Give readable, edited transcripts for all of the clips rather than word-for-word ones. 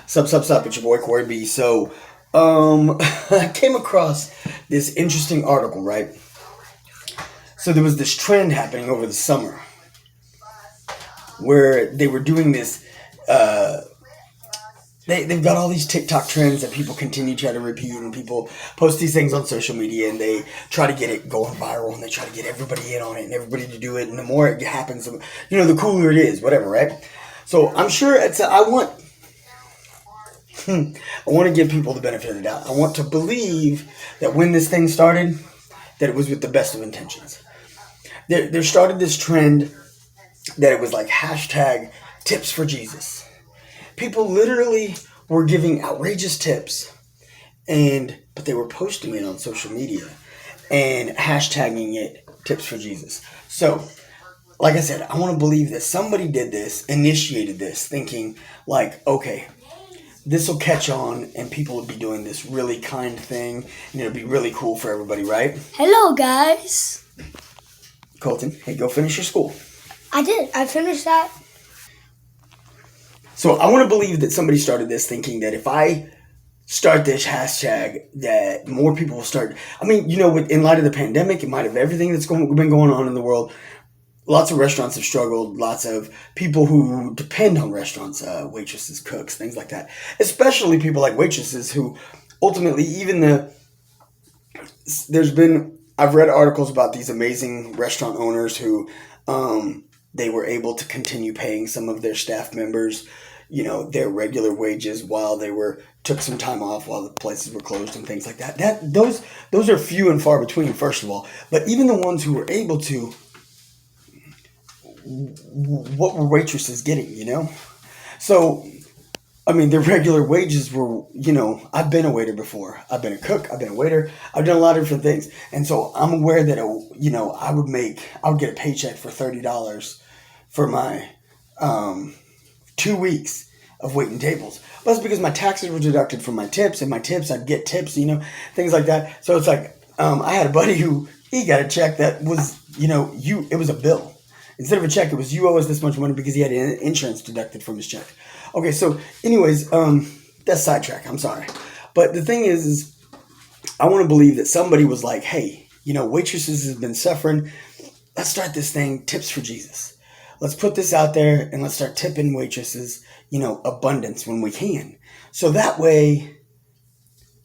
Sup, it's your boy Corey B. So, I came across this interesting article, right? So there was this trend happening over the summer where they were doing this. Uh, they've got all these TikTok trends that people continue to try to repeat, and people post these things on social media, and they try to get it going viral, and they try to get everybody in on it and everybody to do it. And the more it happens, the cooler it is, whatever, right? So I'm sure I want to give people the benefit of the doubt. I want to believe that when this thing started, that it was with the best of intentions. There started this trend that it was like hashtag tips for Jesus. People literally were giving outrageous tips, but they were posting it on social media and hashtagging it tips for Jesus. So, like I said, I want to believe that somebody did this, initiated this, thinking like, okay, this will catch on and people will be doing this really kind thing and it'll be really cool for everybody, right? Hello, guys. Colton, hey, go finish your school. I did. I finished that. So I want to believe that somebody started this thinking that if I start this hashtag, that more people will start. I mean, in light of the pandemic, in light of everything that's been going on in the world, lots of restaurants have struggled. Lots of people who depend on restaurants, waitresses, cooks, things like that. Especially people like waitresses who ultimately, I've read articles about these amazing restaurant owners who they were able to continue paying some of their staff members, their regular wages while took some time off while the places were closed and things like that. Those are few and far between, first of all. But even the ones who were able to, what were waitresses getting, So, I mean, their regular wages were, I've been a waiter before. I've been a cook. I've been a waiter. I've done a lot of different things. And so I'm aware that, I would get a paycheck for $30 for my 2 weeks of waiting tables. But that's because my taxes were deducted from my tips, and my tips, I'd get tips, things like that. So it's like, I had a buddy who, he got a check that was, it was a bill. Instead of a check, it was you owe us this much money because he had insurance deducted from his check. Okay, so anyways, that's sidetrack. I'm sorry. But the thing is I want to believe that somebody was like, hey, waitresses have been suffering. Let's start this thing, tips for Jesus. Let's put this out there and let's start tipping waitresses, abundance when we can. So that way,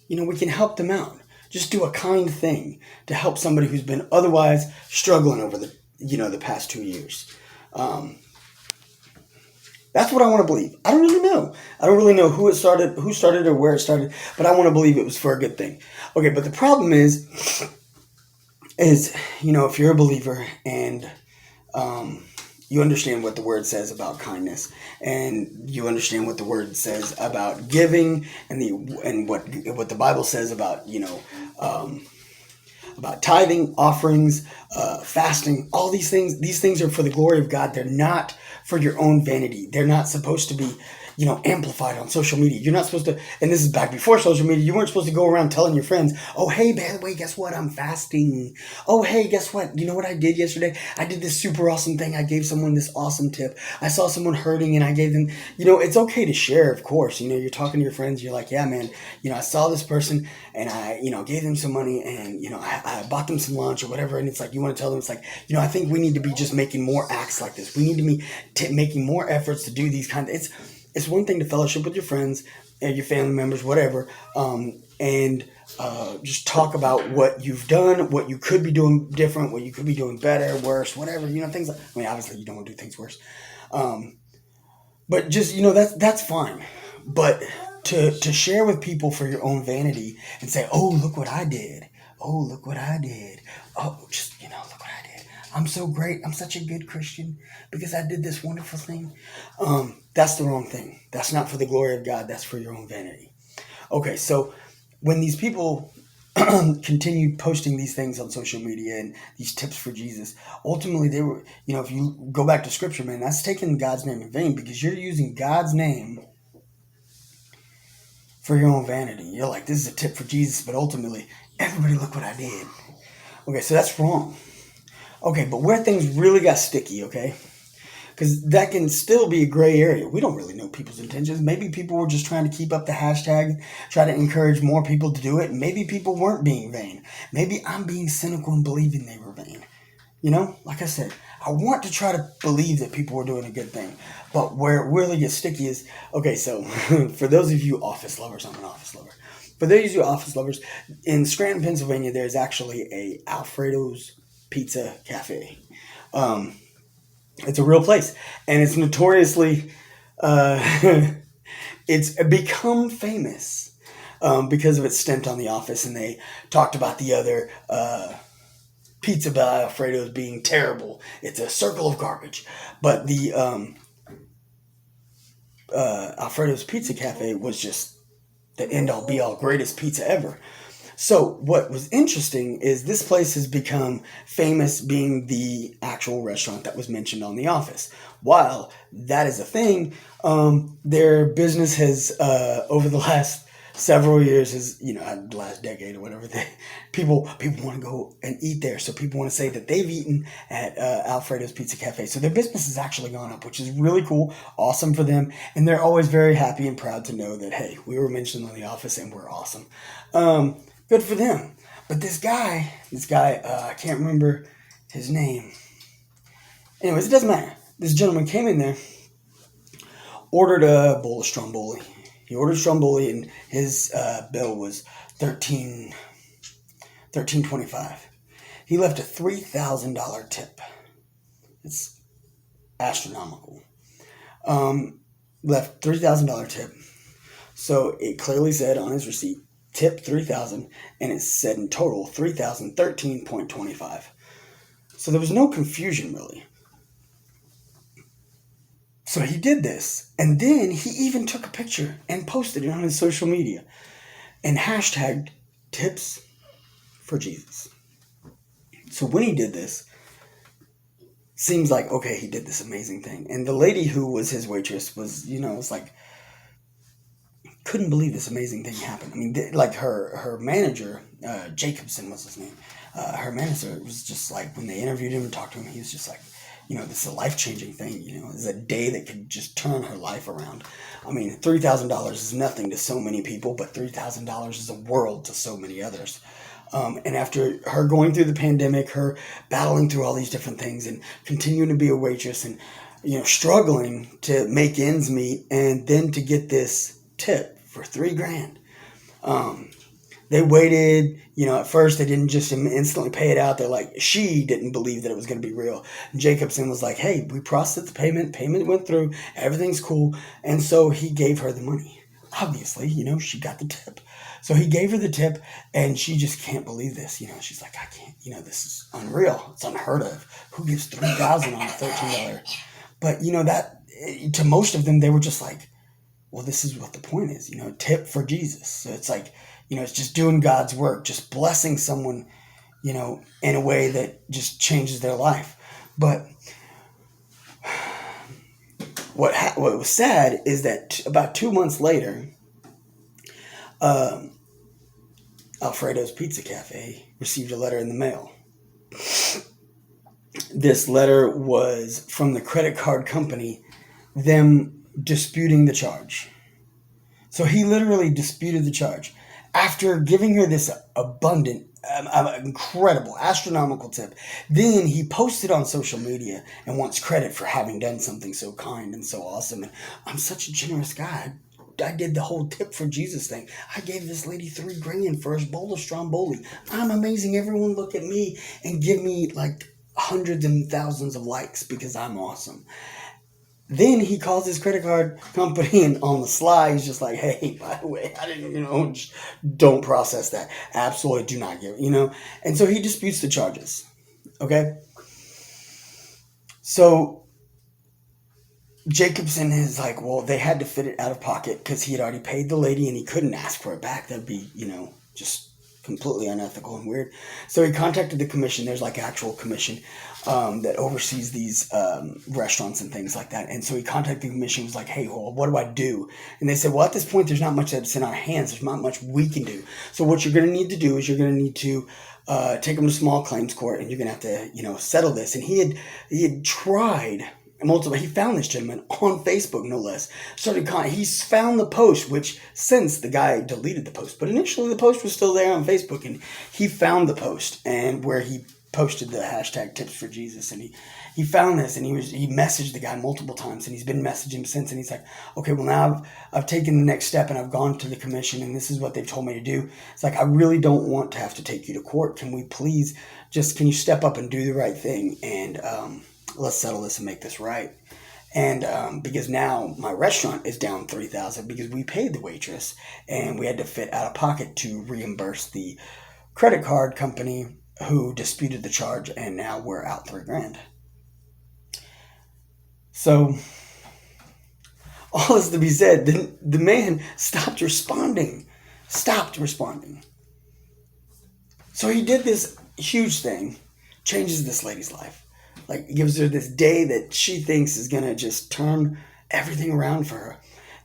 we can help them out. Just do a kind thing to help somebody who's been otherwise struggling over the past 2 years. That's what I want to believe. I don't really know. I don't really know who started or where it started, but I want to believe it was for a good thing. Okay, but the problem is, if you're a believer and you understand what the word says about kindness, and you understand what the word says about giving, and what the Bible says about about tithing, offerings, fasting, all these things. These things are for the glory of God. They're not for your own vanity. They're not supposed to be, amplified on social media. You're not supposed to, and this is back before social media, you weren't supposed to go around telling your friends, oh, hey, by the way, guess what? I'm fasting. Oh, hey, guess what? You know what I did yesterday? I did this super awesome thing. I gave someone this awesome tip. I saw someone hurting and I gave them, it's okay to share, of course. You're talking to your friends. You're like, yeah, man, I saw this person and I, gave them some money and, I bought them some lunch or whatever. And it's like, you want to tell them, it's like, I think we need to be just making more acts like this. We need to be making more efforts to do these kind of, it's one thing to fellowship with your friends and your family members, whatever, and just talk about what you've done, what you could be doing different, what you could be doing better, worse, whatever, things like, obviously you don't want to do things worse. But just, that's fine. But to share with people for your own vanity and say, oh, look what I did. Oh, look what I did. Oh, just, look what I did. I'm so great. I'm such a good Christian because I did this wonderful thing. That's the wrong thing. That's not for the glory of God. That's for your own vanity. Okay, so when these people continued posting these things on social media and these tips for Jesus, ultimately they were, if you go back to scripture, man, that's taking God's name in vain because you're using God's name for your own vanity. You're like, this is a tip for Jesus, but ultimately, everybody look what I did. Okay, so that's wrong. Okay, but where things really got sticky, okay? because that can still be a gray area. We don't really know people's intentions. Maybe people were just trying to keep up the hashtag, try to encourage more people to do it. Maybe people weren't being vain. Maybe I'm being cynical and believing they were vain. Like I said, I want to try to believe that people were doing a good thing. But where it really gets sticky is, okay, so for those of you office lovers, I'm an office lover. For those of you office lovers, in Scranton, Pennsylvania, there's actually a Alfredo's Pizza Cafe. It's a real place, and it's notoriously, it's become famous because of its stint on The Office, and they talked about the other pizza by Alfredo's being terrible. It's a circle of garbage. But the Alfredo's Pizza Cafe was just the end-all, be-all, greatest pizza ever. So what was interesting is this place has become famous being the actual restaurant that was mentioned on The Office. While that is a thing, their business has, over the last several years, the last decade or whatever, people want to go and eat there. So people want to say that they've eaten at Alfredo's Pizza Cafe. So their business has actually gone up, which is really cool, awesome for them. And they're always very happy and proud to know that, hey, we were mentioned on The Office and we're awesome. Good for them. But this guy, I can't remember his name. Anyways, it doesn't matter. This gentleman came in there, ordered a bowl of stromboli. He ordered stromboli, and his bill was $13.25. He left a $3,000 tip. It's astronomical. Left $3,000 tip. So it clearly said on his receipt, tip $3,000, and it said in total $3,013.25. So there was no confusion really. So he did this, and then he even took a picture and posted it on his social media and hashtagged tips for Jesus. So when he did this, seems like, okay, he did this amazing thing. And the lady who was his waitress was, was like, couldn't believe this amazing thing happened. I mean, like her manager, Jacobson was his name. Her manager was just like, when they interviewed him and talked to him, he was just like, this is a life-changing thing. It's a day that could just turn her life around. I mean, $3,000 is nothing to so many people, but $3,000 is a world to so many others. And after her going through the pandemic, her battling through all these different things and continuing to be a waitress and, struggling to make ends meet, and then to get this tip for $3,000. They waited, at first they didn't just instantly pay it out. They're like, she didn't believe that it was going to be real. And Jacobson was like, hey, we processed the payment went through, everything's cool. And so he gave her the money. Obviously, she got the tip. So he gave her the tip, and she just can't believe this. She's like, I can't, this is unreal. It's unheard of. Who gives $3,000 on a $13? But, that to most of them, they were just like, well, this is what the point is, tip for Jesus. So it's like, it's just doing God's work, just blessing someone, in a way that just changes their life. But what was sad is that about 2 months later, Alfredo's Pizza Cafe received a letter in the mail. This letter was from the credit card company, them disputing the charge. So he literally disputed the charge. After giving her this abundant, incredible, astronomical tip, then he posted on social media and wants credit for having done something so kind and so awesome. And I'm such a generous guy. I did the whole tip for Jesus thing. I gave this lady $3,000 for a bowl of stromboli. I'm amazing. Everyone look at me and give me like hundreds and thousands of likes because I'm awesome. Then he calls his credit card company, and on the sly, he's just like, hey, by the way, I didn't, just don't process that. Absolutely do not give, And so he disputes the charges. Okay? So Jacobson is like, well, they had to fit it out of pocket because he had already paid the lady and he couldn't ask for it back. That'd be, just completely unethical and weird. So he contacted the commission. There's like actual commission that oversees these restaurants and things like that. And so he contacted the commission, was like, hey, well, what do I do? And they said, well, at this point, there's not much that's in our hands. There's not much we can do. So what you're going to need to do is you're going to need to take them to small claims court, and you're going to have to, settle this. And he had tried multiple. He found this gentleman on Facebook, no less. He's found the post, which since the guy deleted the post, but initially the post was still there on Facebook, and he found the post and where he posted the hashtag tips for Jesus, and he found this, and he messaged the guy multiple times, and he's been messaging him since, and he's like, okay, well, now I've taken the next step, and I've gone to the commission, and this is what they've told me to do. It's like, I really don't want to have to take you to court. Can we please can you step up and do the right thing, and let's settle this and make this right. And because now my restaurant is down $3,000 because we paid the waitress, and we had to fit out of pocket to reimburse the credit card company who disputed the charge, and now we're out $3,000. So, all is to be said, the man stopped responding. So he did this huge thing, changes this lady's life. Like, gives her this day that she thinks is going to just turn everything around for her.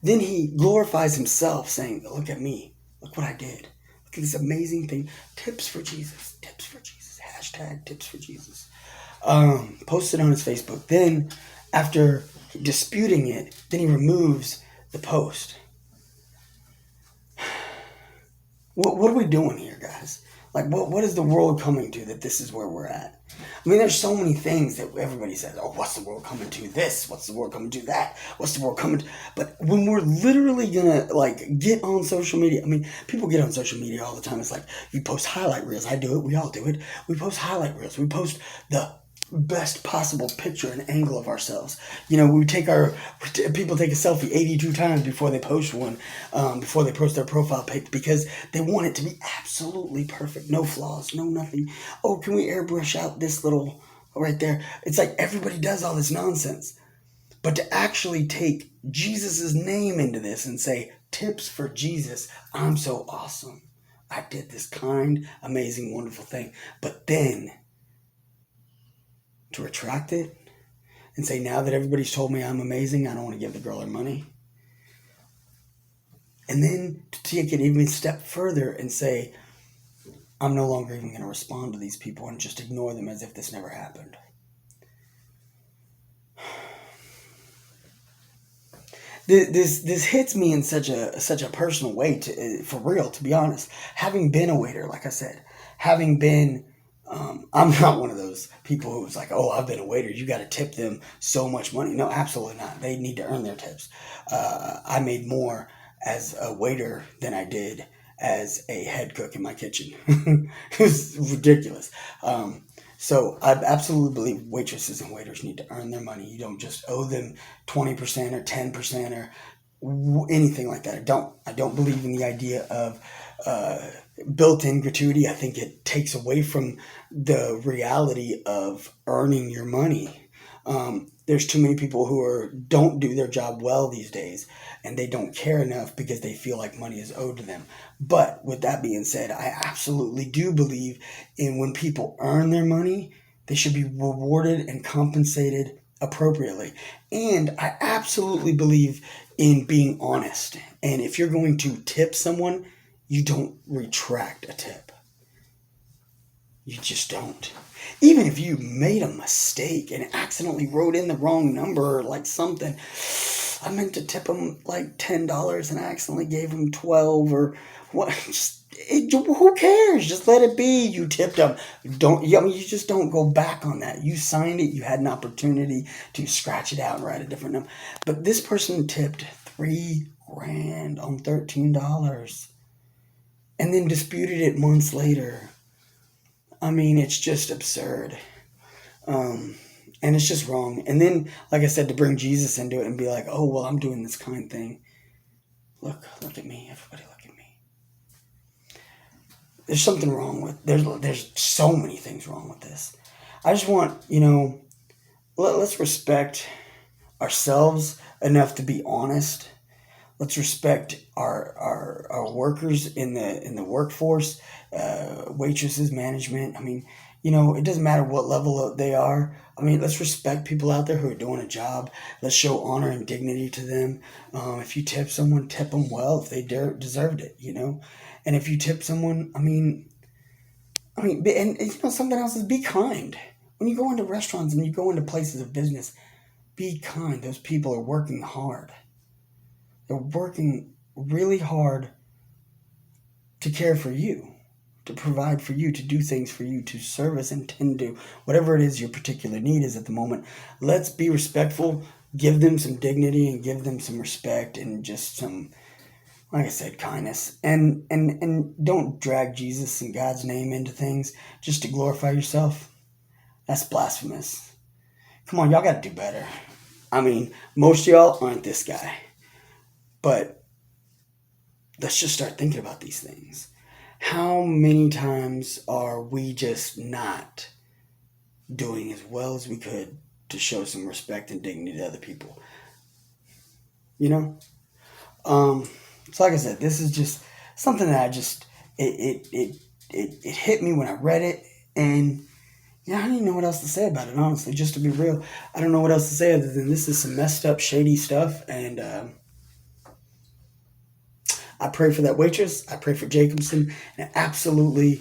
Then he glorifies himself, saying, look at me. Look what I did. Look at this amazing thing. Tips for Jesus. Tips for Jesus. Hashtag tips for Jesus. Posted on his Facebook. Then, after disputing it, then he removes the post. What are we doing here, guys? Like, what is the world coming to that this is where we're at? I mean, there's so many things that everybody says, oh, what's the world coming to this? What's the world coming to that? What's the world coming to? But when we're literally going to, get on social media, I mean, people get on social media all the time. It's like, you post highlight reels. I do it. We all do it. We post highlight reels. We post the best possible picture and angle of ourselves. People take a selfie 82 times before they post one, before they post their profile pic, because they want it to be absolutely perfect. No flaws, no nothing. Oh, can we airbrush out this little right there? It's like everybody does all this nonsense. But to actually take Jesus's name into this and say, tips for Jesus, I'm so awesome. I did this kind, amazing, wonderful thing. But then to retract it and say, now that everybody's told me I'm amazing, I don't want to give the girl her money. And then to take it even a step further and say, I'm no longer even going to respond to these people and just ignore them as if this never happened. This hits me in such a personal way, for real, to be honest. Having been a waiter, like I said, having been I'm not one of those people who's like, oh, I've been a waiter, you got to tip them so much money. No, absolutely not. They need to earn their tips. I made more as a waiter than I did as a head cook in my kitchen. It was ridiculous. So I absolutely believe waitresses and waiters need to earn their money. You don't just owe them 20% or 10% or anything like that. I don't believe in the idea of built-in gratuity. I think it takes away from the reality of earning your money. There's too many people who don't do their job well these days, and they don't care enough because they feel like money is owed to them. But with that being said, I absolutely do believe in when people earn their money, they should be rewarded and compensated appropriately. And I absolutely believe in being honest. And if you're going to tip someone, you don't retract a tip. You just don't. Even if you made a mistake and accidentally wrote in the wrong number or like something, I meant to tip him like $10 and I accidentally gave him 12 or what? Who cares? Just let it be. You tipped him. You just don't go back on that. You signed it. You had an opportunity to scratch it out and write a different number. But this person tipped $3,000 on $13 and then disputed it months later. I mean, it's just absurd. And it's just wrong. And then, like I said, to bring Jesus into it and be like, oh, well, I'm doing this kind thing. Look at me. Everybody look at me. There's something wrong with, there's so many things wrong with this. I just want, let's respect ourselves enough to be honest. Let's respect our workers in the workforce, waitresses, management. I mean, it doesn't matter what level they are. I mean, let's respect people out there who are doing a job. Let's show honor and dignity to them. If you tip someone, tip them well if they deserved it, And if you tip someone, and something else is be kind. When you go into restaurants and you go into places of business, Be kind. Those people are working hard. They're working really hard to care for you, to provide for you, to do things for you, to service and tend to whatever it is your particular need is at the moment. Let's be respectful, give them some dignity and give them some respect and just some, like I said, kindness. And don't drag Jesus and God's name into things just to glorify yourself. That's blasphemous. Come on, y'all got to do better. I mean, most of y'all aren't this guy. But let's just start thinking about these things. How many times are we just not doing as well as we could to show some respect and dignity to other people? You know? So like I said, this is just something that I just it hit me when I read it, and yeah, I don't even know what else to say about it, honestly, just to be real. I don't know what else to say other than this is some messed up, shady stuff, and I pray for that waitress. I pray for Jacobson. And absolutely,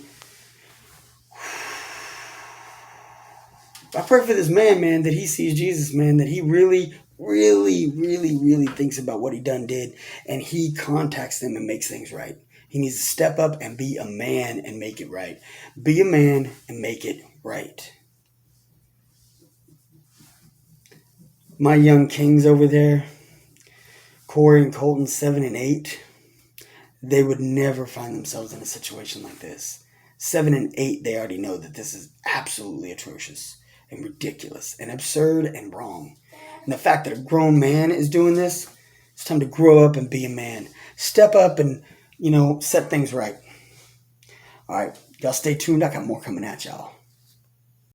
I pray for this man, that he sees Jesus, man, that he really, really, really, really thinks about what he done did, and he contacts them and makes things right. He needs to step up and be a man and make it right. Be a man and make it right. My young kings over there, Corey and Colton, 7 and 8, they would never find themselves in a situation like this. 7 and 8, they already know that this is absolutely atrocious and ridiculous and absurd and wrong. And the fact that a grown man is doing this, it's time to grow up and be a man. Step up and, set things right. All right, y'all stay tuned. I got more coming at y'all.